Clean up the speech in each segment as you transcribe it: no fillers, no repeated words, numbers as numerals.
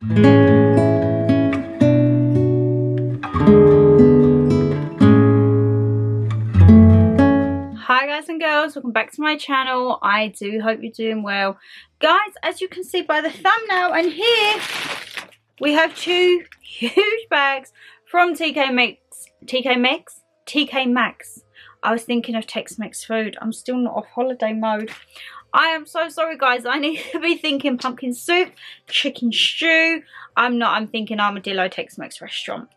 Hi guys and girls, welcome back to my channel. I do hope you're doing well. Guys, as you can see by the thumbnail, and here we have two huge bags from TK Maxx. I was thinking of Tex-Mex food. I'm still not off holiday mode. I am so sorry guys. I need to be thinking pumpkin soup, chicken stew. I'm thinking armadillo Tex-Mex restaurant.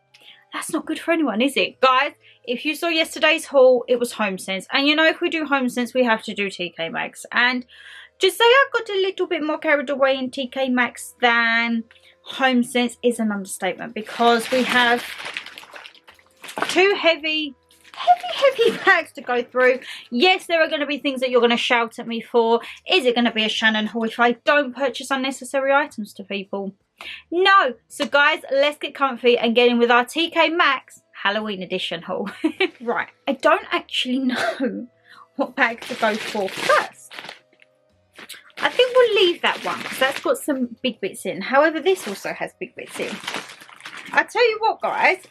That's not good for anyone, is it? Guys, if you saw yesterday's haul, it was HomeSense. And you know, if we do HomeSense, we have to do TK Maxx. And just say I got a little bit more carried away in TK Maxx than HomeSense is an understatement. Because we have two heavy bags to go through. Yes, there are going to be things that you're going to shout at me for. Is it going to be a Shannon haul if I don't purchase unnecessary items to people? No. So guys, let's get comfy and get in with our TK Maxx Halloween edition haul. Right, I don't actually know what bag to go for first. I think we'll leave that one because that's got some big bits in. However, this also has big bits in. I tell you what guys,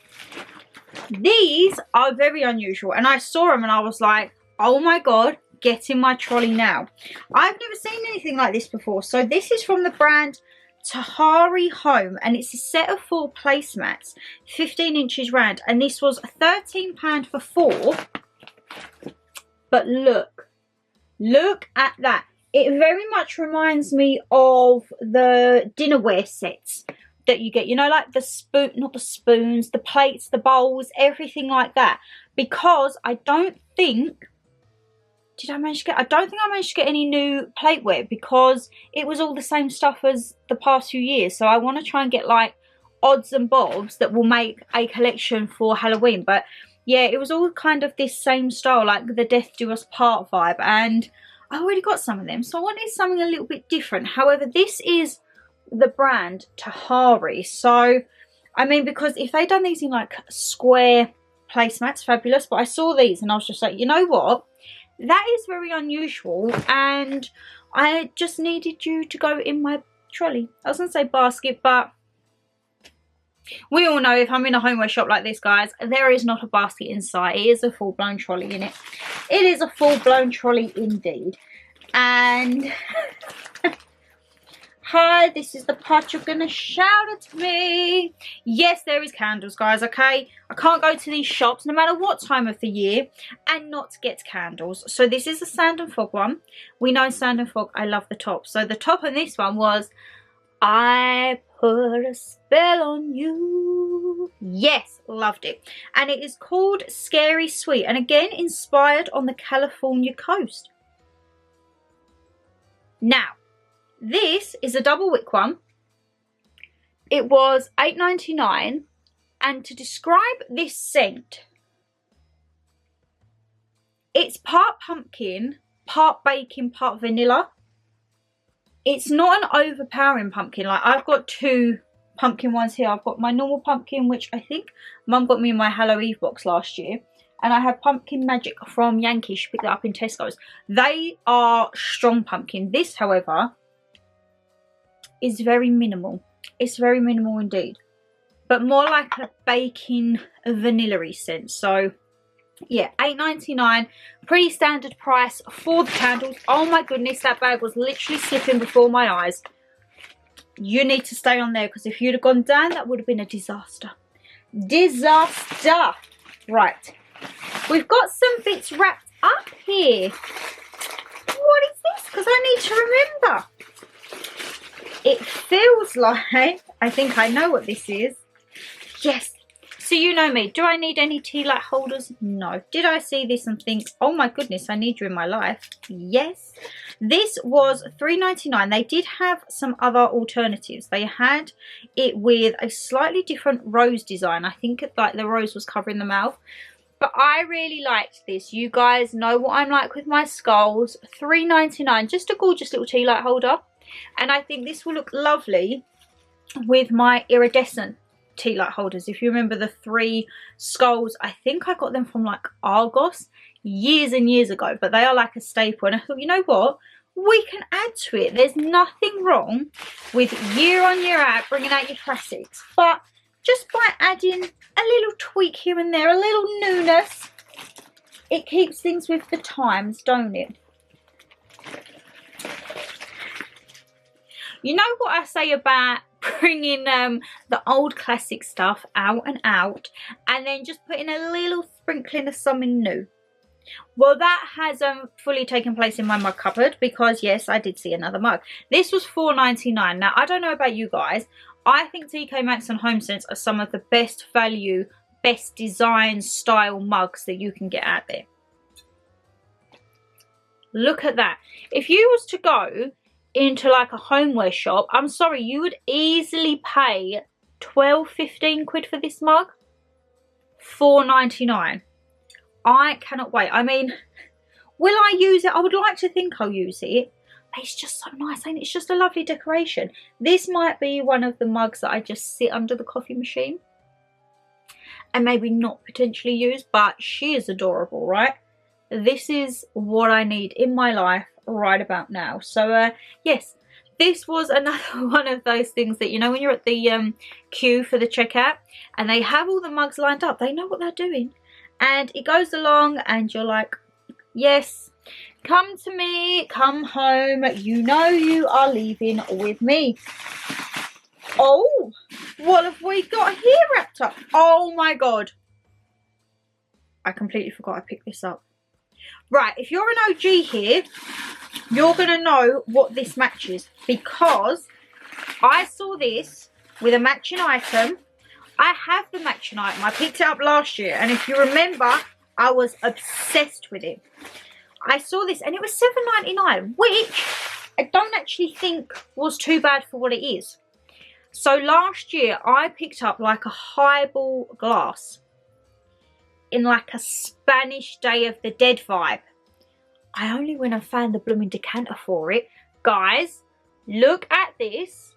these are very unusual, and I saw them and I was like, oh my god, get in my trolley now. I've never seen anything like this before. So this is from the brand Tahari Home, and it's a set of 4 placemats, 15 inches round, and this was £13 for 4. But look at that. It very much reminds me of the dinnerware sets that you get, you know, like the spoon, not the spoons, the plates, the bowls, everything like that. Because I don't think I managed to get any new plateware because it was all the same stuff as the past few years. So I want to try and get like odds and bobs that will make a collection for Halloween. But yeah, it was all kind of this same style, like the Death Do Us Part vibe, and I already got some of them, so I wanted something a little bit different. However, this is the brand Tahari. So I mean, because if they'd done these in like square placemats, fabulous, but I saw these and I was just like, you know what, that is very unusual, and I just needed you to go in my trolley. I was gonna say basket, but we all know if I'm in a homeware shop like this, guys, there is not a basket inside. It is a full-blown trolley in it. It is a full-blown trolley indeed. And hi, this is the part you're gonna shout at me. Yes, there is candles, guys, okay? I can't go to these shops, no matter what time of the year, and not get candles. So this is a Sand and Fog one. We know Sand and Fog, I love the top. So the top on this one was, I put a spell on you. Yes, loved it. And it is called Scary Sweet, and again, inspired on the California coast. Now, this is a double wick one. It was $8.99, and to describe this scent, it's part pumpkin, part bacon, part vanilla. It's not an overpowering pumpkin. Like, I've got 2 pumpkin ones here. I've got my normal pumpkin, which I think Mum got me in my Hallow Eve box last year. And I have Pumpkin Magic from Yankee. She picked it up in Tesco's. They are strong pumpkin. This, however, is very minimal. It's very minimal indeed. But more like a bacon vanilla-y scent. So, yeah, $8.99. Pretty standard price for the candles. Oh my goodness, that bag was literally slipping before my eyes. You need to stay on there, because if you'd have gone down, that would have been a disaster. Disaster. Right. We've got some bits wrapped up here. What is this? Because I need to remember. It feels like, I think I know what this is. Yes. So you know me. Do I need any tea light holders? No. Did I see this and think, oh my goodness, I need you in my life? Yes. This was $3.99. They did have some other alternatives. They had it with a slightly different rose design. I think like the rose was covering the mouth. But I really liked this. You guys know what I'm like with my skulls. $3.99. Just a gorgeous little tea light holder. And I think this will look lovely with my iridescent tea light holders. If you remember the 3 skulls, I think I got them from like Argos years and years ago, but they are like a staple. And I thought, you know what, we can add to it. There's nothing wrong with year on year out bringing out your classics, but just by adding a little tweak here and there, a little newness, it keeps things with the times, don't it? You know what I say about bringing the old classic stuff out and then just putting a little sprinkling of something new? Well, that has fully taken place in my mug cupboard, because yes, I did see another mug. This was $4.99. Now, I don't know about you guys, I think TK Maxx and HomeSense are some of the best value, best design style mugs that you can get out there. Look at that. If you was to go into like a homeware shop, I'm sorry, you would easily pay 12-15 quid for this mug. $4.99. I cannot wait. I mean, will I use it? I would like to think I'll use it. It's just so nice, ain't it? It's just a lovely decoration. This might be one of the mugs that I just sit under the coffee machine and maybe not potentially use, but she is adorable, right? This is what I need in my life right about now. So yes, this was another one of those things that, you know, when you're at the queue for the checkout and they have all the mugs lined up, they know what they're doing, and it goes along and you're like, yes, come to me, come home, you know you are leaving with me. Oh, what have we got here wrapped up? Oh my god, I completely forgot I picked this up. Right, if you're an OG here, you're going to know what this matches, because I saw this with a matching item. I have the matching item. I picked it up last year, and if you remember, I was obsessed with it. I saw this and it was $7.99, which I don't actually think was too bad for what it is. So last year I picked up like a highball glass in like a Spanish Day of the Dead vibe. I only went and found the blooming decanter for it. Guys, look at this.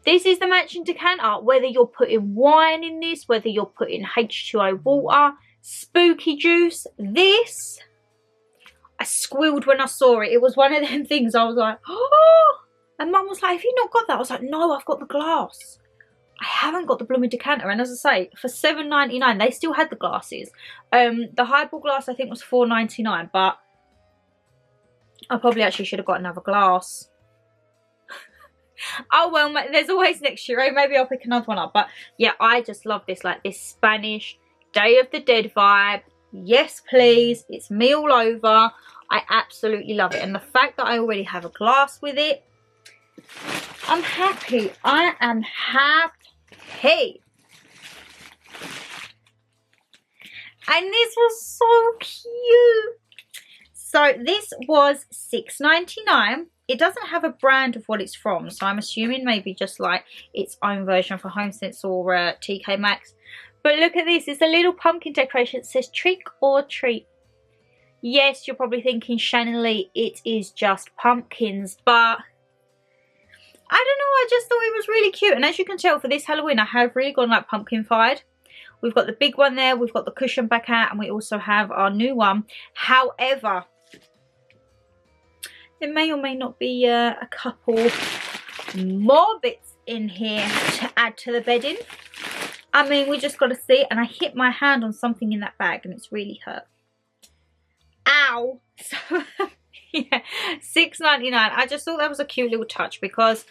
This is the matching decanter. Whether you're putting wine in this, whether you're putting H2O water, spooky juice, this, I squealed when I saw it. It was one of them things I was like, oh! And Mum was like, have you not got that? I was like, no, I've got the glass. I haven't got the blooming decanter. And as I say, for $7.99, they still had the glasses. The highball glass, I think, was $4.99, but I probably actually should have got another glass. Oh well, there's always next year, eh? Maybe I'll pick another one up. But yeah, I just love this, like this Spanish Day of the Dead vibe. Yes please, it's me all over. I absolutely love it, and the fact that I already have a glass with it, I'm happy. I am happy. And this was so cute. So this was $6.99. It doesn't have a brand of what it's from, so I'm assuming maybe just like its own version for HomeSense or TK Maxx. But look at this. It's a little pumpkin decoration. It says trick or treat. Yes, you're probably thinking, Shannon Lee, it is just pumpkins, but I don't know, I just thought it was really cute. And as you can tell, for this Halloween, I have really gone like pumpkin-fied. We've got the big one there, we've got the cushion back out, and we also have our new one. However, there may or may not be a couple more bits in here to add to the bedding. I mean, we just got to see. And I hit my hand on something in that bag and it's really hurt. Ow. So, yeah, $6.99. I just thought that was a cute little touch, because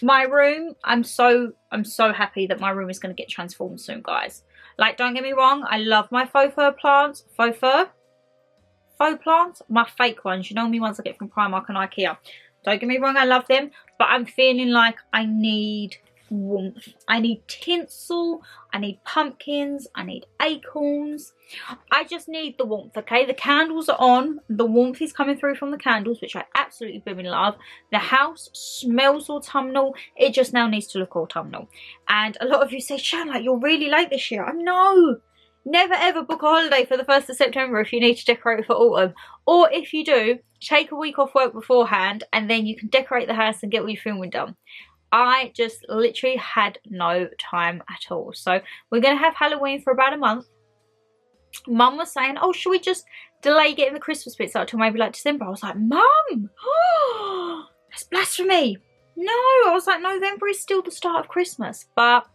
my room, I'm so happy that my room is going to get transformed soon, guys. Like, don't get me wrong, I love my faux plants, my fake ones, you know me, ones I get from Primark and Ikea. Don't get me wrong, I love them, but I'm feeling like I need warmth. I need tinsel, I need pumpkins, I need acorns. I just need the warmth, okay? The candles are on, the warmth is coming through from the candles, which I absolutely blooming love. The house smells autumnal. It just now needs to look autumnal. And a lot of you say, Shan, like, you're really late this year. I know. Never ever book a holiday for the 1st of September if you need to decorate for autumn. Or if you do, take a week off work beforehand and then you can decorate the house and get all your filming done. I just literally had no time at all. So we're going to have Halloween for about a month. Mum was saying, oh, should we just delay getting the Christmas bits out till maybe like December. I was like, Mum, that's blasphemy. No, I was like, November is still the start of Christmas. But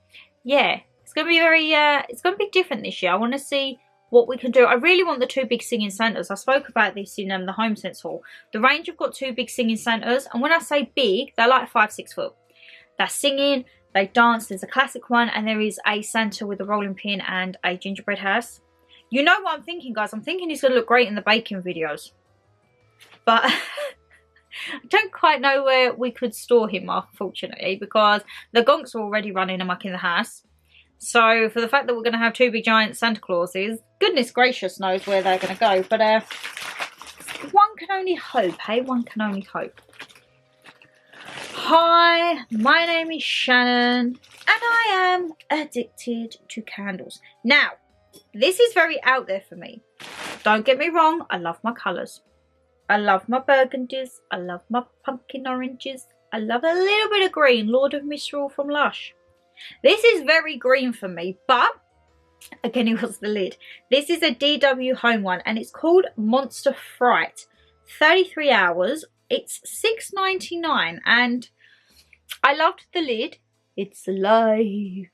yeah, it's going to be it's going to be different this year. I want to see what we can do. I really want the 2 big singing Santas. I spoke about this in the Home Sense haul. The range have got 2 big singing Santas, and when I say big, they're like 5-6 foot. They're singing, they dance. There's a classic one, and there is a Santa with a rolling pin and a gingerbread house. You know what I'm thinking, guys? I'm thinking he's going to look great in the baking videos, but I don't quite know where we could store him, unfortunately, because the gonks are already running amok in the house. So for the fact that we're going to have 2 big giant Santa Clauses, goodness gracious knows where they're going to go. But one can only hope, hey? One can only hope. Hi, my name is Shannon, and I am addicted to candles. Now, this is very out there for me. Don't get me wrong, I love my colours. I love my burgundies. I love my pumpkin oranges. I love a little bit of green. Lord of Misrule from Lush. This is very green for me, but again, it was the lid. This is a DW Home one, and it's called Monster Fright. 33 hours. It's $6.99, and I loved the lid. It's alive.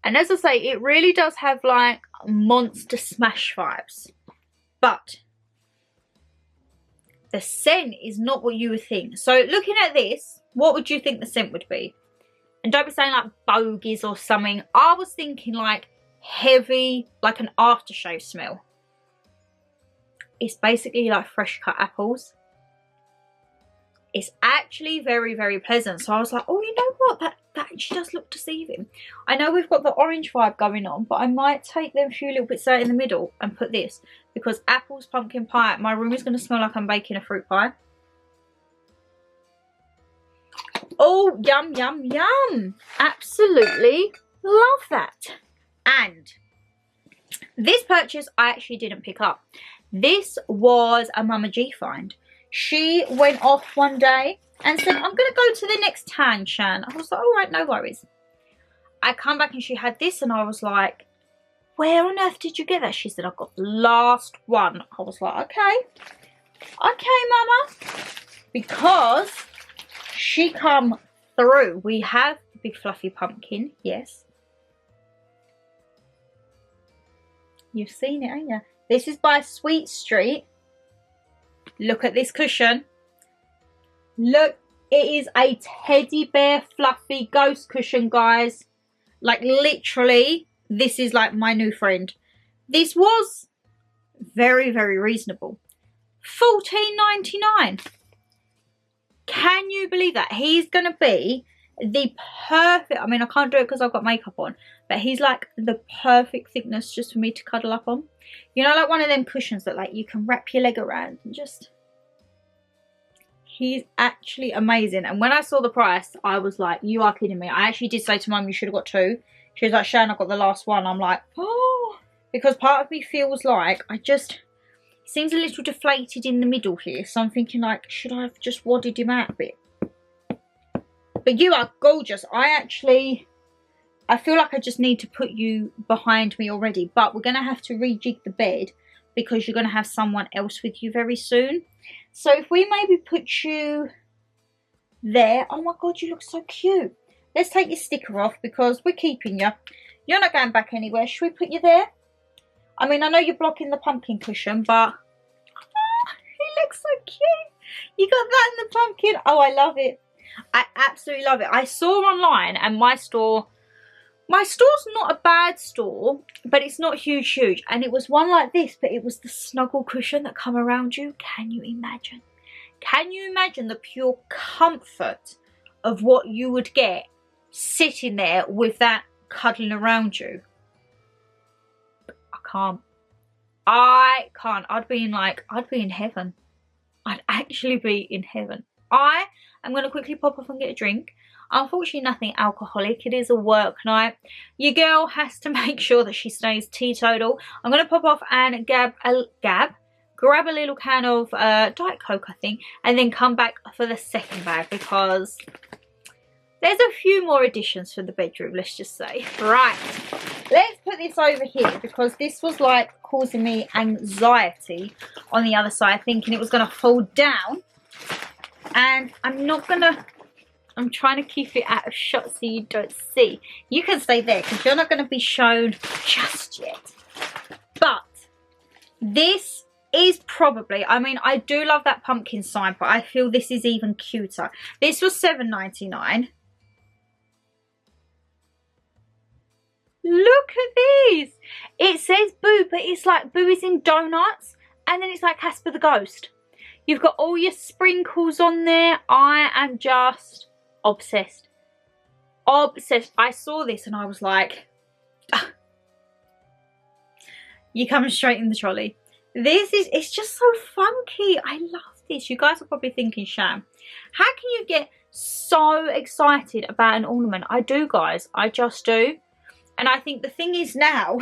And as I say, it really does have like Monster Smash vibes. But the scent is not what you would think. So looking at this, what would you think the scent would be? And don't be saying like bogies or something. I was thinking like heavy, like an aftershave smell. It's basically like fresh cut apples. It's actually very, very pleasant. So I was like, oh, you know what? That actually does look deceiving. I know we've got the orange vibe going on, but I might take them a few little bits out in the middle and put this. Because apples, pumpkin pie, my room is going to smell like I'm baking a fruit pie. Oh, yum, yum, yum. Absolutely love that. And this purchase I actually didn't pick up. This was a Mama G find. She went off one day and said, I'm going to go to the next tan, Shan. I was like, all right, no worries. I come back and she had this and I was like, where on earth did you get that? She said, I got the last one. I was like, okay. Okay, Mama. Because she come through. We have the big fluffy pumpkin, yes. You've seen it, ain't you? This is by Sweet Street. Look at this cushion. Look, it is a teddy bear fluffy ghost cushion, guys. Like literally, this is like my new friend. This was very, very reasonable. $14.99. Can you believe that? He's going to be the perfect, I mean, I can't do it because I've got makeup on, but he's like the perfect thickness just for me to cuddle up on. You know, like one of them cushions that like you can wrap your leg around and just, he's actually amazing. And when I saw the price, I was like, you are kidding me. I actually did say to Mum, you should have got 2. She was like, Shan, I got the last one. I'm like, oh, because part of me feels like it seems a little deflated in the middle here. So I'm thinking like, should I have just wadded him out a bit? But you are gorgeous. I feel like I just need to put you behind me already. But we're going to have to rejig the bed because you're going to have someone else with you very soon. So if we maybe put you there. Oh my God, you look so cute. Let's take your sticker off because we're keeping you. You're not going back anywhere. Should we put you there? I mean, I know you're blocking the pumpkin cushion, but he looks so cute. You got that in the pumpkin. Oh, I love it. I absolutely love it. I saw online and my store's not a bad store, but it's not huge. And it was one like this, but it was the snuggle cushion that come around you. Can you imagine? Can you imagine the pure comfort of what you would get sitting there with that cuddling around you? I can't. I'd be in heaven. I'd actually be in heaven. I am going to quickly pop off and get a drink. Unfortunately, nothing alcoholic. It is a work night. Your girl has to make sure that she stays teetotal. I'm going to pop off and grab a little can of Diet Coke, I think, and then come back for the second bag because there's a few more additions for the bedroom, let's just say. Right, let's put put this over here because this was like causing me anxiety on the other side, thinking it was going to fall down. And I'm trying to keep it out of shot so you don't see. You can stay there because you're not going to be shown just yet. But this is probably, I mean, I do love that pumpkin sign, but I feel this is even cuter. This was $7.99. Look at these. It says Boo, but it's like Boo is in donuts. And then it's like Casper the Ghost. You've got all your sprinkles on there. I am just obsessed. Obsessed. I saw this and I was like, ah. You're coming straight in the trolley. It's just so funky. I love this. You guys are probably thinking, Shan, how can you get so excited about an ornament? I do, guys. I just do. And I think the thing is now,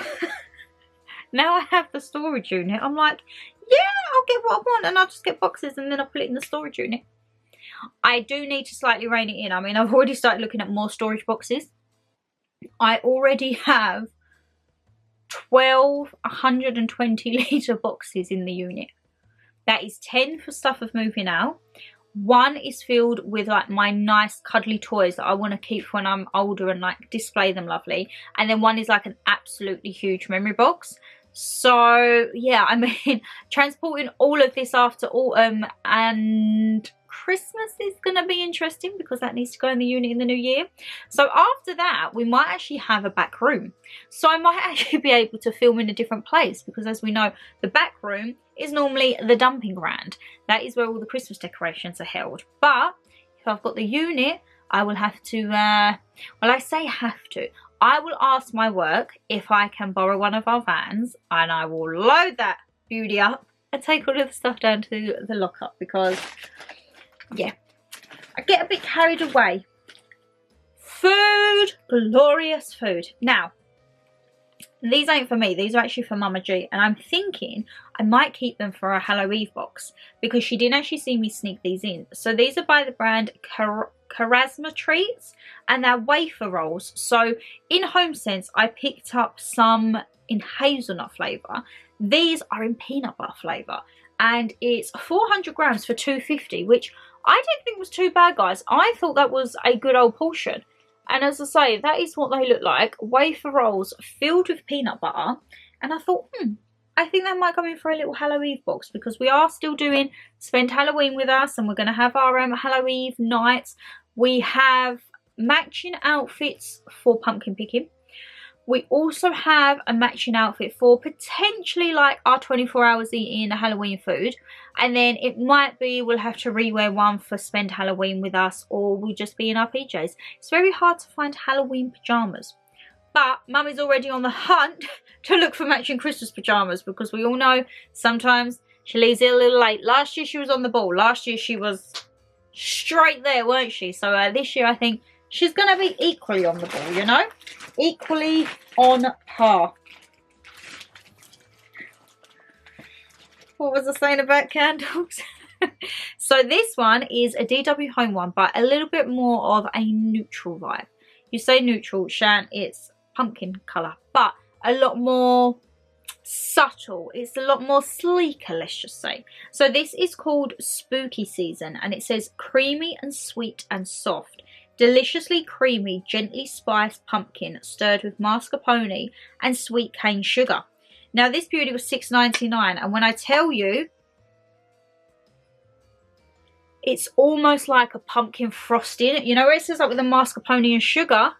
now I have the storage unit, I'm like, yeah, I'll get what I want and I'll just get boxes and then I'll put it in the storage unit. I do need to slightly rein it in. I mean, I've already started looking at more storage boxes. I already have 12 120 litre boxes in the unit. That is 10 for stuff of moving out. 1 is filled with like my nice cuddly toys that I want to keep when I'm older and like display them lovely. And then 1 is like an absolutely huge memory box. So yeah, I mean, transporting all of this after autumn and Christmas is going to be interesting because that needs to go in the unit in the new year. So after that, we might actually have a back room. So I might actually be able to film in a different place because, as we know, the back room is normally the dumping ground. That is where all the Christmas decorations are held. But if I've got the unit, I will have to, well, I say have to. I will ask my work if I can borrow one of our vans and I will load that beauty up and take all of the stuff down to the lockup because, yeah, I get a bit carried away. Food, glorious food. Now, these ain't for me. These are actually for Mama G. And I'm thinking I might keep them for a Halloween box because she didn't actually see me sneak these in. So these are by the brand Charisma Treats and they're wafer rolls. So in Home Sense, I picked up some in hazelnut flavour. These are in peanut butter flavour. And it's 400 grams for $2.50, which I didn't think was too bad, guys. I thought that was a good old portion. And as I say, that is what they look like. Wafer rolls filled with peanut butter. And I thought, I think that might come in for a little Halloween box because we are still doing Spend Halloween with Us and we're going to have our Halloween nights. We have matching outfits for pumpkin picking. We also have a matching outfit for potentially like our 24 hours eating Halloween food. And then it might be we'll have to rewear one for Spend Halloween with Us or we'll just be in our PJs. It's very hard to find Halloween pyjamas. But Mum is already on the hunt to look for matching Christmas pyjamas because we all know sometimes she leaves it a little late. Last year she was on the ball. Last year she was straight there, weren't she? So this year I think she's going to be equally on the ball, you know? Equally on par. What was I saying about candles? So this one is a DW Home one, but a little bit more of a neutral vibe. You say neutral, Shan, it's pumpkin colour, but a lot more subtle. It's a lot more sleeker, let's just say. So this is called Spooky Season, and it says creamy and sweet and soft. Deliciously creamy, gently spiced pumpkin stirred with mascarpone and sweet cane sugar. Now this beauty was $6.99, and when I tell you, it's almost like a pumpkin frosting. You know where it says like with the mascarpone and sugar?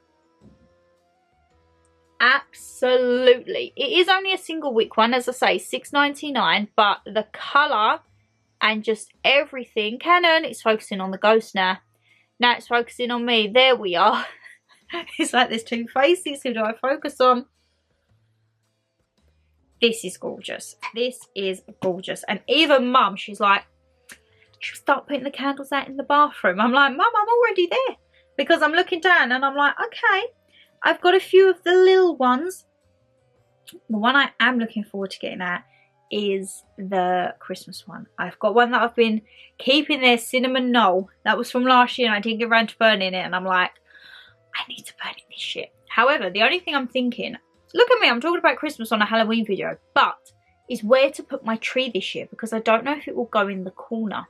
Absolutely. It is only a single wick one, as I say, $6.99, but the colour and just everything. Canon, it's focusing on the ghost now. Now it's focusing on me. There we are. It's like there's two faces. Who do I focus on? This is gorgeous. This is gorgeous. And even Mum, she's like, she'll start putting the candles out in the bathroom. I'm like, Mum, I'm already there. Because I'm looking down and I'm like, okay, I've got a few of the little ones. The one I am looking forward to getting at is the Christmas one. I've got one that I've been keeping there, Cinnamon Knoll. That was from last year and I didn't get around to burning it. And I'm like, I need to burn it this year. However, the only thing I'm thinking, look at me, I'm talking about Christmas on a Halloween video, but is where to put my tree this year, because I don't know if it will go in the corner.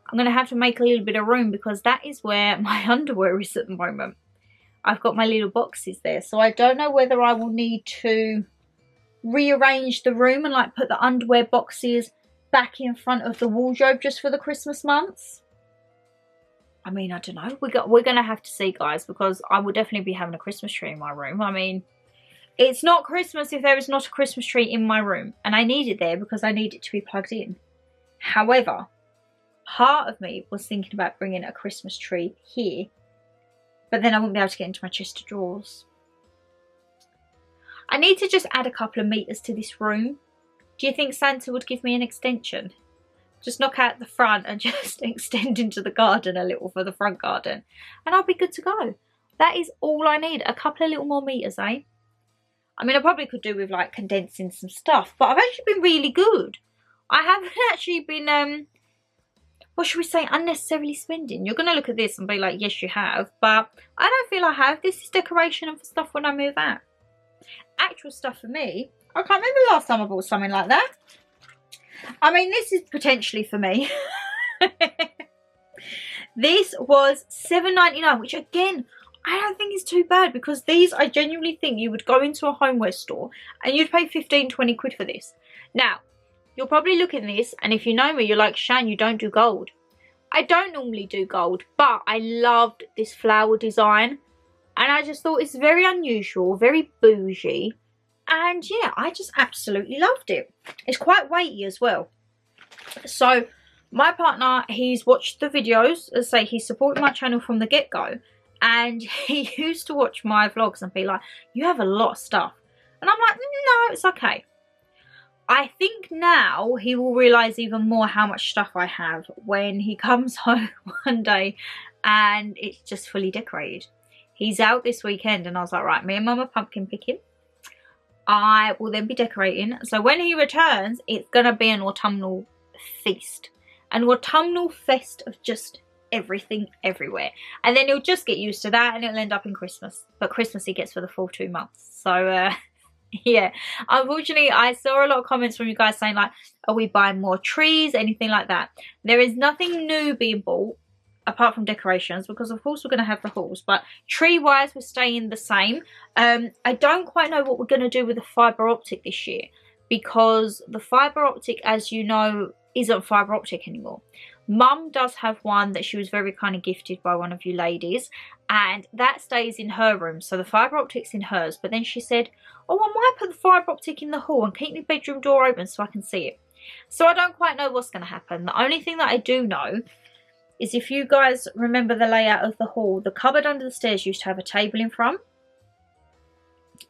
I'm going to have to make a little bit of room because that is where my underwear is at the moment. I've got my little boxes there, so I don't know whether I will need to rearrange the room and like put the underwear boxes back in front of the wardrobe just for the Christmas months. I mean, I don't know. We're going to have to see, guys, because I will definitely be having a Christmas tree in my room. I mean, it's not Christmas if there is not a Christmas tree in my room, and I need it there because I need it to be plugged in. However, part of me was thinking about bringing a Christmas tree here, but then I wouldn't be able to get into my chest of drawers. I need to just add a couple of meters to this room. Do you think Santa would give me an extension? Just knock out the front and just extend into the garden a little for the front garden, and I'll be good to go. That is all I need. A couple of little more meters, eh? I mean, I probably could do with like condensing some stuff, but I've actually been really good. I haven't actually been, what should we say, unnecessarily spending. You're going to look at this and be like, yes, you have, but I don't feel I have. This is decoration and for stuff when I move out. Actual stuff for me, I can't remember the last time I bought something like that. I mean, this is potentially for me. This was $7.99, which again, I don't think is too bad, because these, I genuinely think you would go into a homeware store and you'd pay 15-20 quid for this. Now, you'll probably look at this, and if you know me, you're like, Shan, you don't do gold. I don't normally do gold, but I loved this flower design, and I just thought it's very unusual, very bougie, and yeah, I just absolutely loved it. It's quite weighty as well. So my partner, he's watched the videos, as I say, he supported my channel from the get-go, and he used to watch my vlogs and be like, you have a lot of stuff, and I'm like, no, it's okay. I think now he will realise even more how much stuff I have when he comes home one day and it's just fully decorated. He's out this weekend, and I was like, right, me and Mum are pumpkin picking. I will then be decorating. So when he returns, it's going to be an autumnal feast. An autumnal fest of just everything everywhere. And then he'll just get used to that and it'll end up in Christmas. But Christmas he gets for the full 2 months. So, yeah. Unfortunately, I saw a lot of comments from you guys saying like, are we buying more trees? Anything like that. There is nothing new being bought apart from decorations, because of course we're going to have the halls, but tree wise we're staying the same. I don't quite know what we're going to do with the fibre optic this year, because the fibre optic, as you know, isn't fibre optic anymore. Mum does have one that she was very kind of gifted by one of you ladies, and that stays in her room, so the fibre optic's in hers. But then she said, oh, I might put the fibre optic in the hall and keep the bedroom door open so I can see it. So I don't quite know what's going to happen. The only thing that I do know is, if you guys remember the layout of the hall, the cupboard under the stairs used to have a table in front.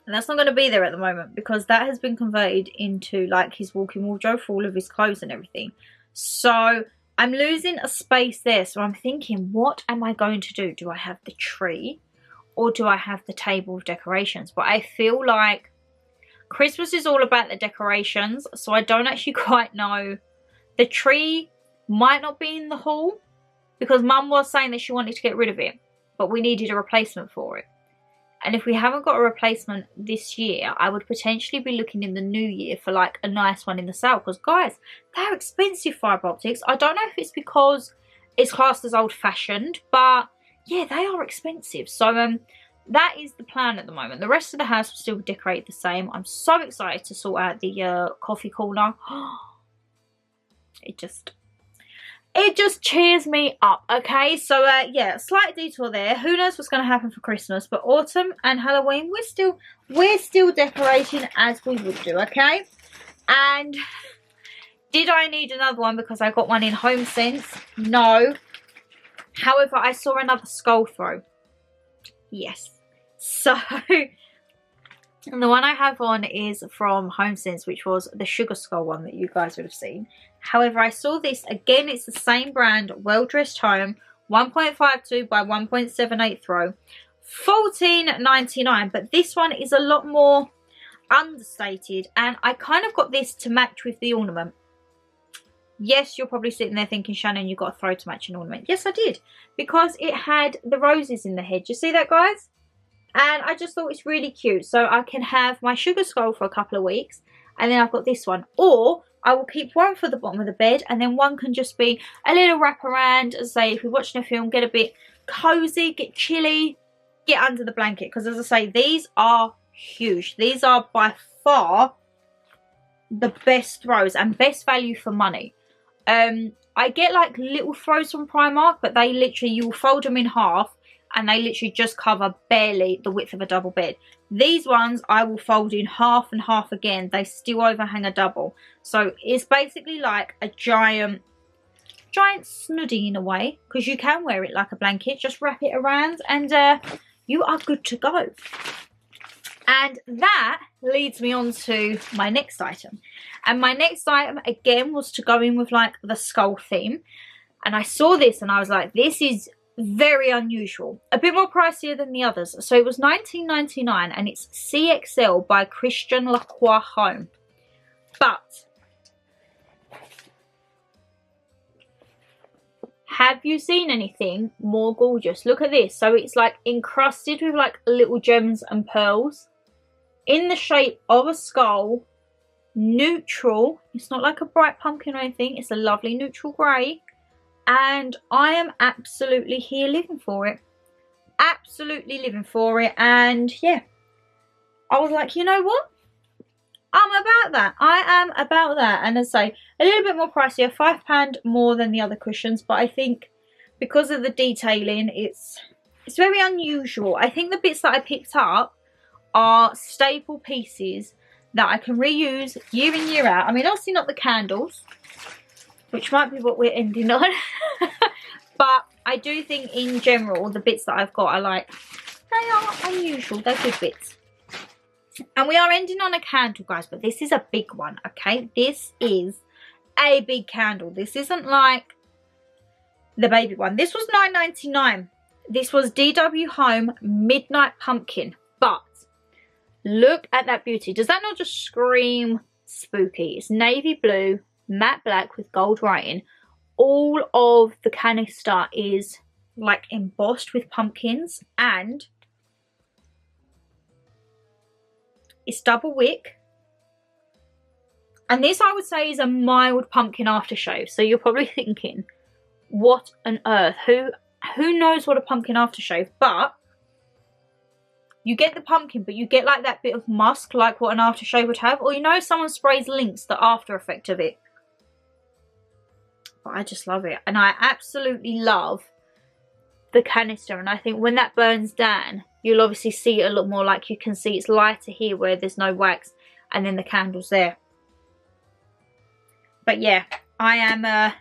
And that's not going to be there at the moment, because that has been converted into like his walk-in wardrobe for all of his clothes and everything. So I'm losing a space there. So I'm thinking, what am I going to do? Do I have the tree or do I have the table of decorations? But I feel like Christmas is all about the decorations, so I don't actually quite know. The tree might not be in the hall, because Mum was saying that she wanted to get rid of it, but we needed a replacement for it. And if we haven't got a replacement this year, I would potentially be looking in the new year for like a nice one in the sale. Because guys, they're expensive fibre optics. I don't know if it's because it's classed as old fashioned, but yeah, they are expensive. So that is the plan at the moment. The rest of the house will still decorate the same. I'm so excited to sort out the coffee corner. It just cheers me up. Okay, so yeah, slight detour there. Who knows what's going to happen for Christmas, but autumn and Halloween, we're still decorating as we would do. Okay, and did I need another one because I got one in Home Sense? No. However, I saw another skull throw. Yes. So and the one I have on is from Home Sense, which was the Sugar Skull one that you guys would have seen. However, I saw this again. It's the same brand, Well Dressed Home, 1.52 by 1.78 throw, $14.99. But this one is a lot more understated, and I kind of got this to match with the ornament. Yes, you're probably sitting there thinking, Shannon, you got a throw to match an ornament. Yes, I did, because it had the roses in the hedge. You see that, guys? And I just thought it's really cute. So I can have my sugar skull for a couple of weeks, and then I've got this one. Or I will keep one for the bottom of the bed, and then one can just be a little wraparound. As I say, if you're watching a film, get a bit cozy, get chilly, get under the blanket. Because as I say, these are huge. These are by far the best throws and best value for money. I get like little throws from Primark, but they literally, you will fold them in half and they literally just cover barely the width of a double bed. These ones I will fold in half and half again. They still overhang a double. So it's basically like a giant snuddy in a way, because you can wear it like a blanket. Just wrap it around and you are good to go. And that leads me on to my next item. And my next item again was to go in with like the skull theme. And I saw this and I was like, this is very unusual. A bit more pricier than the others. So it was $19.99 and it's CXL by Christian Lacroix Home. But have you seen anything more gorgeous? Look at this. So it's like encrusted with like little gems and pearls in the shape of a skull. Neutral. It's not like a bright pumpkin or anything. It's a lovely neutral grey. And I am absolutely here living for it. Absolutely living for it. And yeah, I was like, you know what? I'm about that. I am about that. And as I say, a little bit more pricier, £5 more than the other cushions. But I think because of the detailing, it's very unusual. I think the bits that I picked up are staple pieces that I can reuse year in, year out. I mean, obviously not the candles, which might be what we're ending on. But I do think in general, the bits that I've got are like, they are unusual. They're good bits. And we are ending on a candle, guys, but this is a big one, okay? This is a big candle. This isn't like the baby one. This was $9.99. This was DW Home Midnight Pumpkin. But look at that beauty. Does that not just scream spooky? It's navy blue, matte black with gold writing. All of the canister is like embossed with pumpkins, and it's double wick. And this I would say is a mild pumpkin aftershave. So you're probably thinking, what on earth? Who knows what a pumpkin aftershave? But you get the pumpkin, but you get like that bit of musk, like what an aftershave would have. Or you know, someone sprays Lynx, the after effect of it. But I just love it. And I absolutely love the canister. And I think when that burns down, you'll obviously see it a lot more. Like you can see it's lighter here where there's no wax. And then the candle's there. But yeah, I am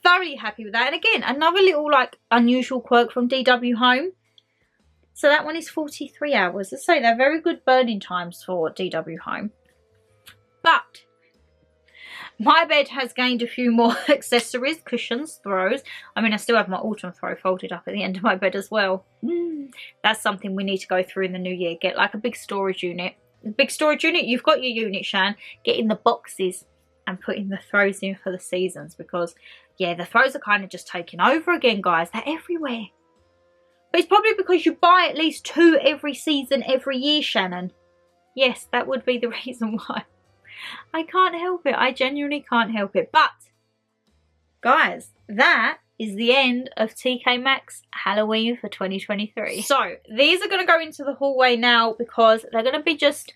thoroughly happy with that. And again, another little like unusual quirk from DW Home. So that one is 43 hours. Let's say they're very good burning times for DW Home. But my bed has gained a few more accessories, cushions, throws. I mean, I still have my autumn throw folded up at the end of my bed as well. That's something we need to go through in the new year. Get like a big storage unit. A big storage unit, you've got your unit, Shan. Get in the boxes and put in the throws in for the seasons. Because, yeah, the throws are kind of just taking over again, guys. They're everywhere. But it's probably because you buy at least 2 every season, every year, Shannon. Yes, that would be the reason why. I can't help it. I genuinely can't help it. But, guys, that is the end of TK Maxx Halloween for 2023. So, these are going to go into the hallway now because they're going to be just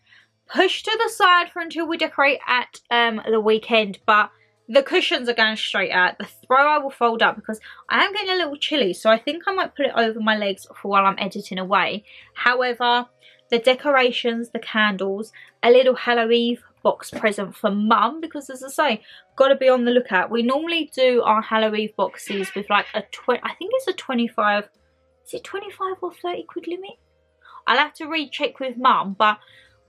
pushed to the side for until we decorate at the weekend. But the cushions are going straight out. The throw I will fold up because I am getting a little chilly. So I think I might put it over my legs for while I'm editing away. However, the decorations, the candles, a little Halloween box present for Mum. Because as I say, got to be on the lookout. We normally do our Halloween boxes with like a I think it's a 25. Is it 25 or 30 quid limit? I'll have to recheck with Mum. But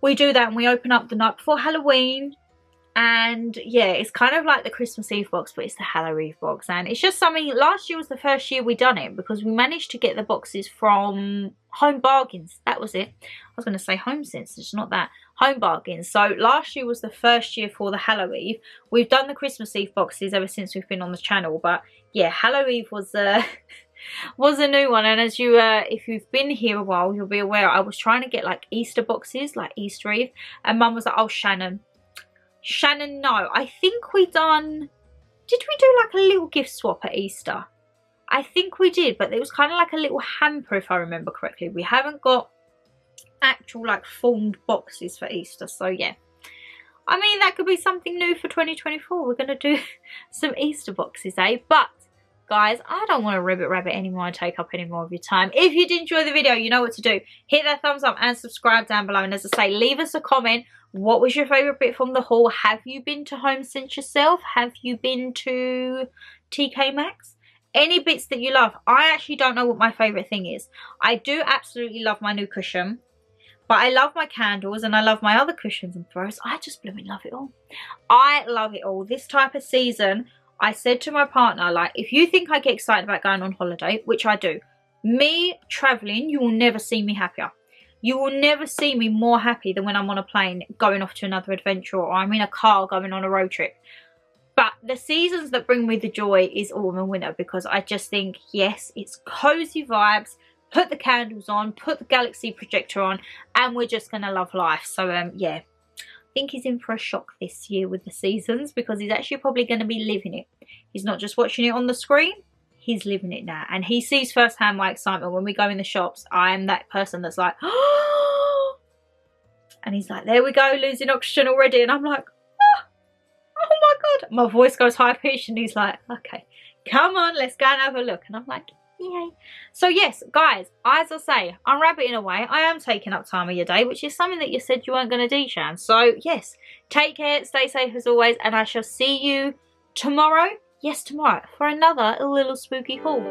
we do that and we open up the night before Halloween. And yeah, it's kind of like the Christmas Eve box, but it's the Halloween box. And it's just something, last year was the first year we done it because we managed to get the boxes from Home Bargains. That was it. I was going to say Home Sense, it's not that. Home Bargains. So last year was the first year for the Halloween. We've done the Christmas Eve boxes ever since we've been on the channel. But yeah, Halloween was was a new one. And as you if you've been here a while, you'll be aware I was trying to get like Easter boxes, like Easter Eve, and Mum was like, oh Shannon, no, I think we done, did we do like a little gift swap at Easter? I think we did, but it was kind of like a little hamper if I remember correctly. We haven't got actual like formed boxes for Easter, so yeah. I mean, that could be something new for 2024. We're going to do some Easter boxes, eh? But guys, I don't want to rabbit anymore and take up any more of your time. If you did enjoy the video, you know what to do. Hit that thumbs up and subscribe down below. And as I say, leave us a comment. What was your favourite bit from the haul? Have you been to Home Sense yourself? Have you been to TK Maxx? Any bits that you love. I actually don't know what my favourite thing is. I do absolutely love my new cushion. But I love my candles and I love my other cushions and throws. I just blooming love it all. I love it all. This type of season, I said to my partner, like, if you think I get excited about going on holiday, which I do, me travelling, you will never see me happier. You will never see me more happy than when I'm on a plane going off to another adventure, or I'm in a car going on a road trip. But the seasons that bring me the joy is autumn and winter, because I just think, yes, it's cozy vibes. Put the candles on, put the galaxy projector on, and we're just going to love life. So, yeah, I think he's in for a shock this year with the seasons, because he's actually probably going to be living it. He's not just watching it on the screen. He's living it now, and he sees firsthand my excitement when we go in the shops. I am that person that's like, oh, and he's like, there we go, losing oxygen already, and I'm like, oh my god, my voice goes high pitched, and he's like, okay, come on, let's go and have a look, and I'm like, yay. So yes, guys, as I say, I'm rabbiting away. I am taking up time of your day, which is something that you said you weren't going to do, Shan. So yes, take care, stay safe as always, and I shall see you tomorrow. Yes, tomorrow, for another little spooky haul.